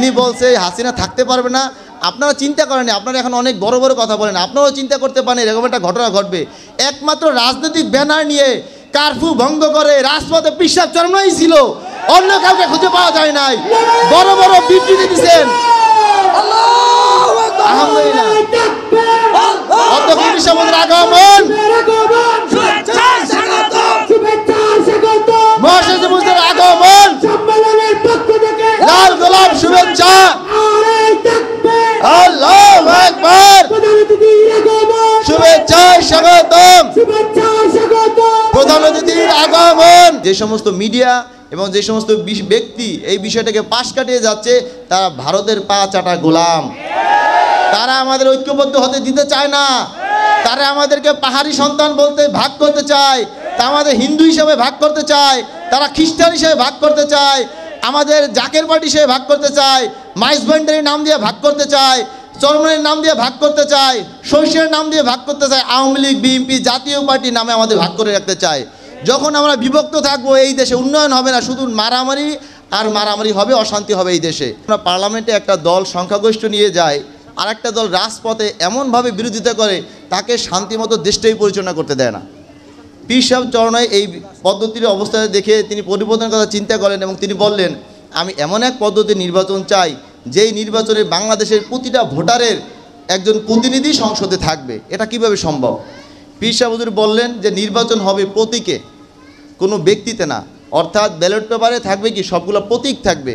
তিনি বলছে হাসিনা থাকতে পারবে না। আপনারা চিন্তা করেন, আপনারা এখন অনেক বড় বড় কথা বলেন, আপনারাও চিন্তা করতে পারেন এরকম একটা ঘটনা ঘটবে। একমাত্র রাজনৈতিক ব্যানার নিয়ে কারফিউ ভঙ্গ করে রাজপথে পিশাব চরমাই ছিল, অন্য কাউকে খুঁজে পাওয়া যায় নাই। বড় বড় বিবৃতি দিচ্ছেন। আলহামদুলিল্লাহ অধ্যক্ষ পিশাবের আগমন, মহাসচিব মুস্তার আগমন, লাল গোলাপ শুভেচ্ছা, আল্লাহু আকবার, শুভেচ্ছা স্বাগতম, প্রধান অতিথির আগমন। যে সমস্ত মিডিয়া এবং যে সমস্ত ব্যক্তি এই বিষয়টাকে পাশ কাটিয়ে যাচ্ছে তারা ভারতের পা চাটা গোলাম। তারা আমাদের ঐক্যবদ্ধ হতে দিতে চায় না, তারা আমাদেরকে পাহাড়ি সন্তান বলতে ভাগ করতে চায়, তা আমাদের হিন্দু হিসেবে ভাগ করতে চায়, তারা খ্রিস্টান হিসেবে ভাগ করতে চায়, আমাদের জাকের পার্টি হিসেবে ভাগ করতে চায়, মাইস ভান্ডারির নাম দিয়ে ভাগ করতে চায়, চরমনের নাম দিয়ে ভাগ করতে চায়, শৈশবের নাম দিয়ে ভাগ করতে চায়, আওয়ামী লীগ বিএনপি জাতীয় পার্টি নামে আমাদের ভাগ করে রাখতে চায়। যখন আমরা বিভক্ত থাকবো এই দেশে উন্নয়ন হবে না, শুধু মারামারি আর মারামারি হবে, অশান্তি হবে এই দেশে। আমরা পার্লামেন্টে একটা দল সংখ্যাগরিষ্ঠ নিয়ে যায়, আর একটা দল রাজপথে এমনভাবে বিরোধিতা করে তাকে শান্তিমতো দেশটাই পরিচালনা করতে দেয় না। পীর সাহেব চরণায় এই পদ্ধতির অবস্থা দেখে তিনি পরিবর্তনের কথা চিন্তা করেন এবং তিনি বললেন, আমি এমন এক পদ্ধতির নির্বাচন চাই যেই নির্বাচনে বাংলাদেশের প্রতিটা ভোটারের একজন প্রতিনিধি সংসদে থাকবে। এটা কিভাবে সম্ভব? পীর সাহেব হুজুর বললেন যে নির্বাচন হবে প্রতীকে, কোনো ব্যক্তিতে না। অর্থাৎ ব্যালট পেপারে থাকবে কি সবগুলো প্রতীক থাকবে,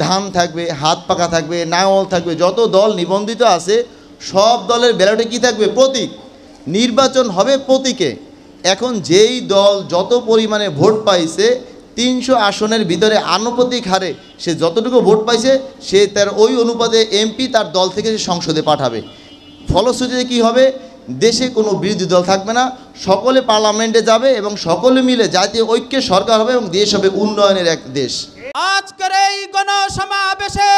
ধান থাকবে, হাত পাখা থাকবে, নাঙল থাকবে, যত দল নিবন্ধিত আছে সব দলের ব্যালটে কি থাকবে? প্রতীক। নির্বাচন হবে প্রতীকে। এখন যেই দল যত পরিমাণে ভোট পাইছে 300 আসনের ভিতরে আনুপাতিক হারে সে যতটুকু ভোট পাইছে সে তার ওই অনুপাতে এমপি তার দল থেকে সে সংসদে পাঠাবে। ফলশ্রুতিতে কি হবে? দেশে কোনো বিরোধী দল থাকবে না, সকলে পার্লামেন্টে যাবে এবং সকলে মিলে জাতীয় ঐক্যের সরকার হবে এবং দেশ হবে উন্নয়নের এক দেশ। আজকের এই গণসমাবেশে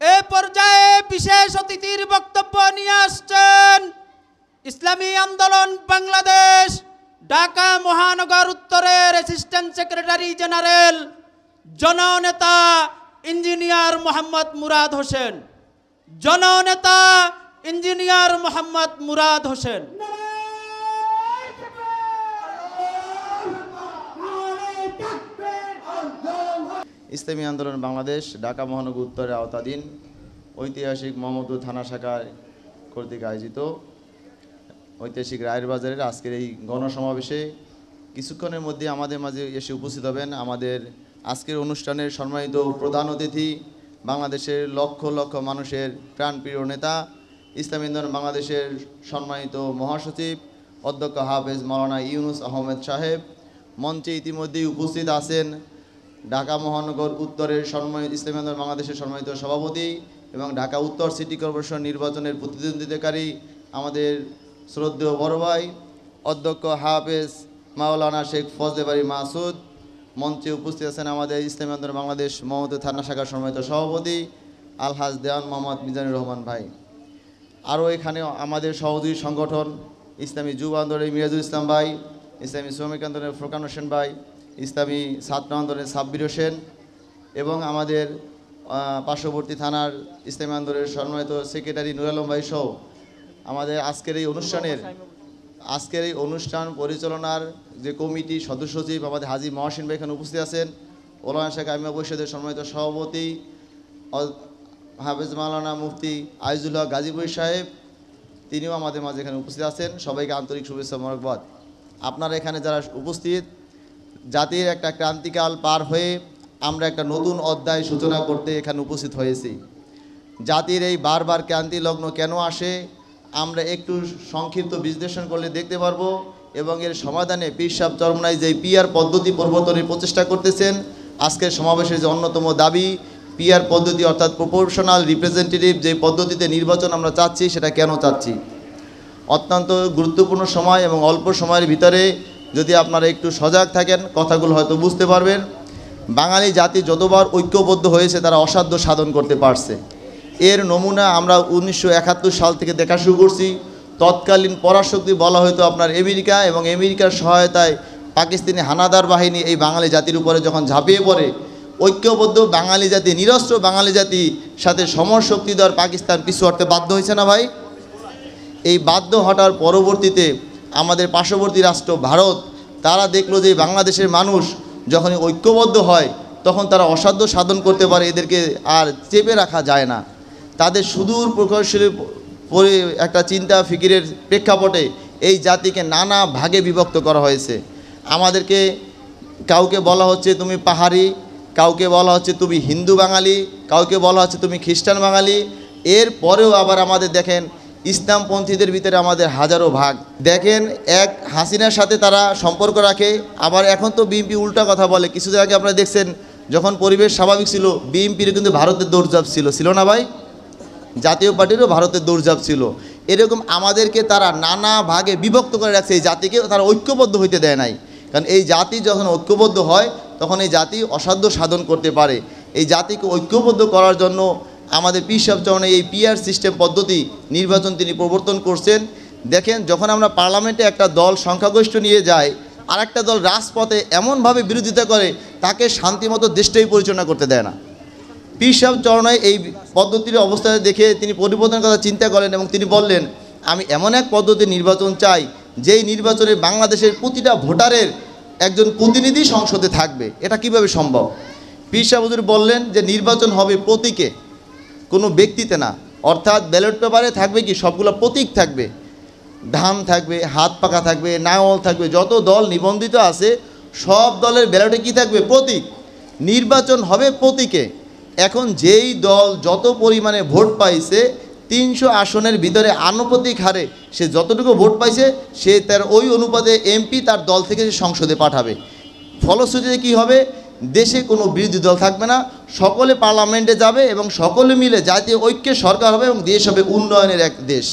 এ পর্যায়ে বিশেষ অতিথির বক্তব্য নিয়ে আসছেন ইসলামী আন্দোলন বাংলাদেশ ঢাকা মহানগর উত্তরের অ্যাসিস্ট্যান্ট সেক্রেটারি জেনারেল জননেতা ইঞ্জিনিয়ার মোহাম্মদ মুরাদ হোসেন। জননেতা ইঞ্জিনিয়ার মোহাম্মদ মুরাদ হোসেন। ইসলামী আন্দোলন বাংলাদেশ ঢাকা মহানগর উত্তরের আওতাধীন ঐতিহাসিক মোহাম্মদপুর থানা শাখার কর্তৃক আয়োজিত ঐতিহাসিক রায়ের বাজারের আজকের এই গণসমাবেশে কিছুক্ষণের মধ্যে আমাদের মাঝে এসে উপস্থিত হবেন আমাদের আজকের অনুষ্ঠানের সম্মানিত প্রধান অতিথি, বাংলাদেশের লক্ষ লক্ষ মানুষের প্রাণপ্রিয় নেতা, ইসলামী আন্দোলন বাংলাদেশের সম্মানিত মহাসচিব অধ্যক্ষ হাফেজ মাওলানা ইউনুস আহমেদ সাহেব। মঞ্চে ইতিমধ্যেই উপস্থিত আছেন ঢাকা মহানগর উত্তরের সম্মানিত ইসলামী আন্দোলন বাংলাদেশের সম্মানিত সভাপতি এবং ঢাকা উত্তর সিটি কর্পোরেশন নির্বাচনের প্রতিদ্বন্দ্বিতাকারী আমাদের শ্রদ্ধেয় বড় ভাই অধ্যক্ষ হাফেজ মাওলানা শেখ ফজলে বারী মাসুদ। মঞ্চে উপস্থিত আছেন আমাদের ইসলামী আন্দোলন বাংলাদেশ মহম্মদ থানা শাখার সম্মানিত সভাপতি আলহাজ দেওয়ান মোহাম্মদ মিজানুর রহমান ভাই। আরও এখানে আমাদের সহযোগী সংগঠন ইসলামী যুব আন্দোলনের মিরাজুল ইসলাম ভাই, ইসলামী শ্রমিক আন্দোলনের ফোরকান হোসেন ভাই, ইসলামী ছাত্র আন্দোলনের সাব্বির হোসেন এবং আমাদের পার্শ্ববর্তী থানার ইসলামী আন্দোলনের সম্মানিত সেক্রেটারি নুর আলম ভাই সহ আমাদের আজকের এই অনুষ্ঠান পরিচালনার যে কমিটি সদস্য সচিব আমাদের হাজী মহসিন ভাই এখানে উপস্থিত আছেন, ওলামা শাখা আইমা পরিষদের সম্মানিত সভাপতি হাফেজ মাওলানা মুফতি আইজুল হক গাজীপুর সাহেব, তিনিও আমাদের মাঝে এখানে উপস্থিত আছেন। সবাইকে আন্তরিক শুভেচ্ছা মোবারকবাদ। আপনারা এখানে যারা উপস্থিত, জাতির একটা ক্রান্তিকাল পার হয়ে আমরা একটা নতুন অধ্যায় সূচনা করতে এখানে উপস্থিত হয়েছি। জাতির এই বারবার ক্রান্তি লগ্ন কেন আসে আমরা একটু সংক্ষিপ্ত বিশ্লেষণ করলে দেখতে পারবো এবং এর সমাধানে পীর সাহেব চরমনাই যে পিআর পদ্ধতি প্রবর্তনের প্রচেষ্টা করতেছেন। আজকের সমাবেশের যে অন্যতম দাবি পিআর পদ্ধতি অর্থাৎ প্রপোর্শনাল রিপ্রেজেন্টেটিভ যে পদ্ধতিতে নির্বাচন আমরা চাচ্ছি সেটা কেন চাচ্ছি। অত্যন্ত গুরুত্বপূর্ণ সময় এবং অল্প সময়ের ভিতরে যদি আপনারা একটু সজাগ থাকেন কথাগুলো হয়তো বুঝতে পারবেন। বাঙালি জাতি যতবার ঐক্যবদ্ধ হয়েছে তারা অসাধ্য সাধন করতে পারছে। এর নমুনা আমরা 1971 সাল থেকে দেখা শুরু করছি। তৎকালীন পরাশক্তি বলা হয়তো আপনার আমেরিকা এবং আমেরিকার সহায়তায় পাকিস্তানি হানাদার বাহিনী এই বাঙালি জাতির উপরে যখন ঝাঁপিয়ে পড়ে ঐক্যবদ্ধ বাঙালি জাতি, নিরস্ত্র বাঙালি জাতি সাথে সমরশক্তি দেওয়ার পাকিস্তান পিছু হটতে বাধ্য হয়েছে না ভাই? এই বাধ্য হটার পরবর্তীতে আমাদের পার্শ্ববর্তী রাষ্ট্র ভারত তারা দেখলো যে বাংলাদেশের মানুষ যখন ঐক্যবদ্ধ হয় তখন তারা অসাধ্য সাধন করতে পারে, এদেরকে আর চেপে রাখা যায় না। তাদের সুদূর প্রকৌশলী একটা চিন্তা ফিকিরের প্রেক্ষাপটে এই জাতিকে নানা ভাগে বিভক্ত করা হয়েছে। আমাদেরকে কাউকে বলা হচ্ছে তুমি পাহাড়ি, কাউকে বলা হচ্ছে তুমি হিন্দু বাঙালি, কাউকে বলা হচ্ছে তুমি খ্রিস্টান বাঙালি। এর পরেও আবার আমাদের দেখেন ইসলামপন্থীদের ভিতরে আমাদের হাজারো ভাগ। দেখেন এক হাসিনার সাথে তারা সম্পর্ক রাখে, আবার এখন তো বিএনপি উল্টা কথা বলে। কিছুদিন আগে আপনারা দেখছেন যখন পরিবেশ স্বাভাবিক ছিল বিএনপিরও কিন্তু ভারতের দৌড়ঝাঁপ ছিল না ভাই? জাতীয় পার্টিরও ভারতের দৌড়ঝাঁপ ছিল। এরকম আমাদেরকে তারা নানা ভাগে বিভক্ত করে রাখছে, এই জাতিকে তারা ঐক্যবদ্ধ হইতে দেয় নাই। কারণ এই জাতি যখন ঐক্যবদ্ধ হয় তখন এই জাতি অসাধ্য সাধন করতে পারে। এই জাতিকে ঐক্যবদ্ধ করার জন্য আমাদের পীর সাহেব চরণে এই পিআর সিস্টেম পদ্ধতি নির্বাচন তিনি প্রবর্তন করছেন। দেখেন যখন আমরা পার্লামেন্টে একটা দল সংখ্যাগরিষ্ঠ নিয়ে যায় আর একটা দল রাজপথে এমনভাবে বিরোধিতা করে তাকে শান্তিমতো দেশটাই পরিচালনা করতে দেয় না। পীর সাহেব চরণে এই পদ্ধতির অবস্থা দেখে তিনি পরিবর্তনের কথা চিন্তা করেন এবং তিনি বললেন আমি এমন এক পদ্ধতি নির্বাচন চাই যেই নির্বাচনে বাংলাদেশের প্রতিটা ভোটারের একজন প্রতিনিধি সংসদে থাকবে। এটা কিভাবে সম্ভব? পীর সাহেব হুজুর বললেন যে নির্বাচন হবে প্রতীকে, কোনো ব্যক্তিতে না। অর্থাৎ ব্যালট পেপারে থাকবে কি সবগুলো প্রতীক থাকবে, ধান থাকবে, হাত পাকা থাকবে, নাঙল থাকবে, যত দল নিবন্ধিত আছে সব দলের ব্যালটে কি থাকবে? প্রতীক। নির্বাচন হবে প্রতীকে। এখন যেই দল যত পরিমাণে ভোট পাইছে 300 আসনের ভিতরে আনুপাতিক হারে সে যতটুকু ভোট পাইছে সে তার ওই অনুপাতে এমপি তার দল থেকে সে সংসদে পাঠাবে। ফলশ্রুতিতে কী হবে? দেশে কোনো বিরোধী দল থাকবে না, সকলে পার্লামেন্টে যাবে এবং সকলে মিলে জাতীয় ঐক্যের সরকার হবে এবং দেশ হবে উন্নয়নের এক দেশ।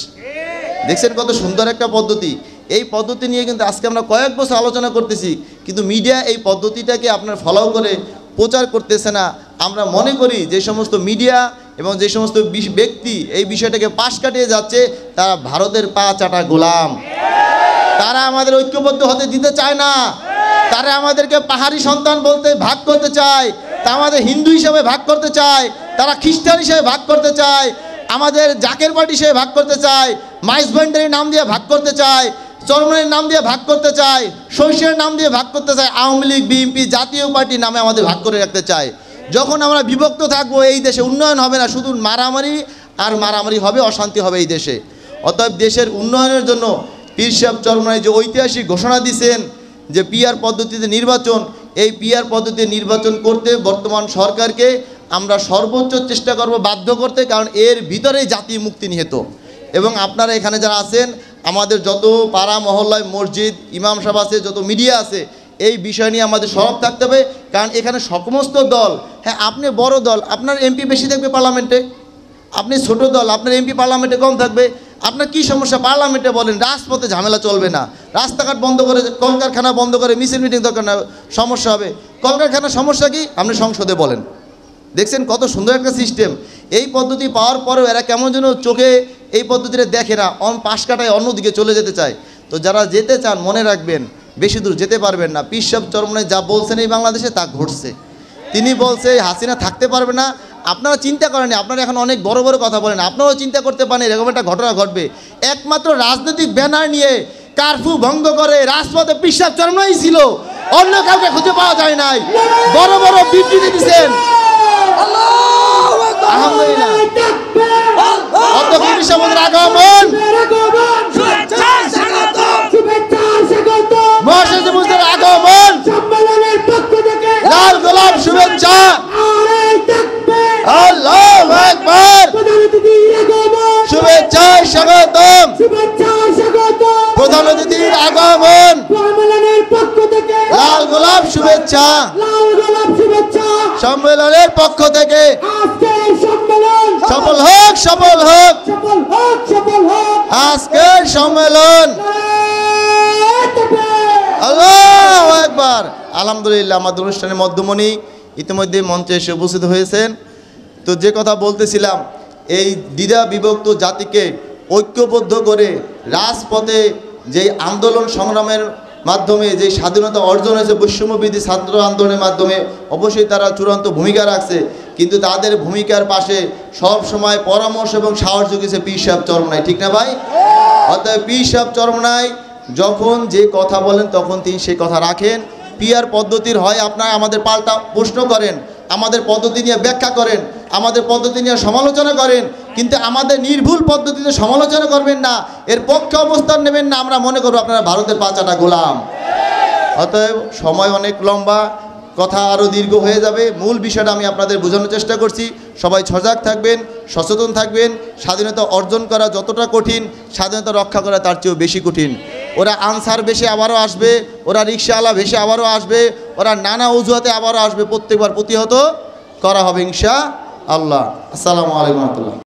দেখছেন কত সুন্দর একটা পদ্ধতি। এই পদ্ধতি নিয়ে কিন্তু আজকে আমরা কয়েক বছর আলোচনা করতেছি, কিন্তু মিডিয়া এই পদ্ধতিটাকে আপনার ফলো করে প্রচার করতেছে না। আমরা মনে করি যে সমস্ত মিডিয়া এবং যে সমস্ত ব্যক্তি এই বিষয়টাকে পাশ কাটিয়ে যাচ্ছে তারা ভারতের পা চাটা গোলাম। তারা আমাদের ঐক্যবদ্ধ হতে দিতে চায় না। তারা আমাদেরকে পাহাড়ি সন্তান বলতে ভাগ করতে চায়, তা আমাদের হিন্দু হিসেবে ভাগ করতে চায়, তারা খ্রিস্টান হিসেবে ভাগ করতে চায়, আমাদের জাকের পার্টি হিসেবে ভাগ করতে চায়, মাইস ভান্ডারির নাম দিয়ে ভাগ করতে চায়, চরমনের নাম দিয়ে ভাগ করতে চায়, শৈশবের নাম দিয়ে ভাগ করতে চায়, আওয়ামী লীগ বিএনপি জাতীয় পার্টির নামে আমাদের ভাগ করে রাখতে চায়। যখন আমরা বিভক্ত থাকবো এই দেশে উন্নয়ন হবে না, শুধু মারামারি আর মারামারি হবে, অশান্তি হবে এই দেশে। অতএব দেশের উন্নয়নের জন্য পীর সাহেব চরমনাই যে ঐতিহাসিক ঘোষণা দিয়েছেন যে পিআর পদ্ধতিতে নির্বাচন, এই পিআর পদ্ধতিতে নির্বাচন করতে বর্তমান সরকারকে আমরা সর্বোচ্চ চেষ্টা করব বাধ্য করতে, কারণ এর ভিতরেই জাতীয় মুক্তি নিহিত। এবং আপনারা এখানে যারা আছেন আমাদের যত পাড়া মহল্লায় মসজিদ ইমাম সাহেব আছে, যত মিডিয়া আছে, এই বিষয় নিয়ে আমাদের সরব থাকতে হবে। কারণ এখানে সমস্ত দল, হ্যাঁ আপনি বড় দল আপনার এমপি বেশি থাকবে পার্লামেন্টে, আপনি ছোট দল আপনার এমপি পার্লামেন্টে কম থাকবে। আপনার কি সমস্যা পার্লামেন্টে বলেন, রাজপথে ঝামেলা চলবে না, রাস্তাঘাট বন্ধ করে কলকারখানা বন্ধ করে মিছিল মিটিং দরকার না, সমস্যা হবে। কলকারখানার সমস্যা কি আপনি সংসদে বলেন। দেখছেন কত সুন্দর একটা সিস্টেম। এই পদ্ধতি পাওয়ার পরেও এরা কেমন যেন চোখে এই পদ্ধতিটা দেখে না, পাশ কাটায় অন্যদিকে চলে যেতে চায়। তো যারা যেতে চান মনে রাখবেন বেশি দূর যেতে পারবেন না। পীর সাহেব চরমনাই যা বলছেন এই বাংলাদেশে তা ঘটছে। তিনি বলছে হাসিনা থাকতে পারবে না। আপনারা চিন্তা করেন, আপনারা এখন অনেক বড় বড় কথা বলেন, আপনারাও চিন্তা করতে পারেন এরকম একটা ঘটনা ঘটবে। একমাত্র রাজনৈতিক ব্যানার নিয়ে কারফিউ ভঙ্গ করে রাজপথে পীর সাহেব চরমনাই ছিল, অন্য কাউকে খুঁজে পাওয়া যায় নাই। বড় বড় বিবৃতি দিচ্ছেন আলহামদুলিল্লাহ। পীর সাহেবের আগমন মহাসচিবের আগমন, লাল গোলাপ শুভেচ্ছা, আল্লাহু আকবার, শুভেচ্ছা স্বাগতম, প্রধান অতিথির আগমন, লাল গোলাপ শুভেচ্ছা, সম্মেলনের পক্ষ থেকে সফল হোক, সফল হোক আজকের সম্মেলন। আল্লাহু আকবার। আলহামদুলিল্লাহ আমাদের অনুষ্ঠানের মধ্যমণি ইতিমধ্যে মঞ্চে এসে উপস্থিত হয়েছেন। তো যে কথা বলতেছিলাম, এই দ্বিধা বিভক্ত জাতিকে ঐক্যবদ্ধ করে রাজপথে যেই আন্দোলন সংগ্রামের মাধ্যমে যে স্বাধীনতা অর্জন হয়েছে বৈষম্যবিরোধী ছাত্র আন্দোলনের মাধ্যমে, অবশ্যই তারা চূড়ান্ত ভূমিকা রাখছে, কিন্তু তাদের ভূমিকার পাশে সব সময় পরামর্শ এবং সাহস জুগিয়েছে পীর সাহেব চরমনাই, ঠিক না ভাই? অতএব পীর সাহেব চরমনাই যখন যে কথা বলেন তখন তিনি সেই কথা রাখেন। পিয়ার পদ্ধতির হয় আপনারা আমাদের পাল্টা প্রশ্ন করেন, আমাদের পদ্ধতি নিয়ে ব্যাখ্যা করেন, আমাদের পদ্ধতি নিয়ে সমালোচনা করেন, কিন্তু আমাদের নির্ভুল পদ্ধতিতে সমালোচনা করবেন না, এর পক্ষে অবস্থান নেবেন না। আমরা মনে করব আপনারা ভারতের পাঁচাটা গোলাম। অতএব সময় অনেক লম্বা, কথা আরও দীর্ঘ হয়ে যাবে। মূল বিষয়টা আমি আপনাদের বোঝানোর চেষ্টা করছি। সবাই সজাগ থাকবেন, সচেতন থাকবেন। স্বাধীনতা অর্জন করা যতটা কঠিন, স্বাধীনতা রক্ষা করা তার চেয়েও বেশি কঠিন। ওরা আনসার বেশে আবারও আসবে, ওরা রিক্সাওয়ালা ভেসে আবারও আসবে, ওরা নানা অজুহাতে আবারও আসবে। প্রত্যেকবার প্রতিহত করা হবে ইনশাআল্লাহ। আসসালামু আলাইকুম রহমতুল্লাহ।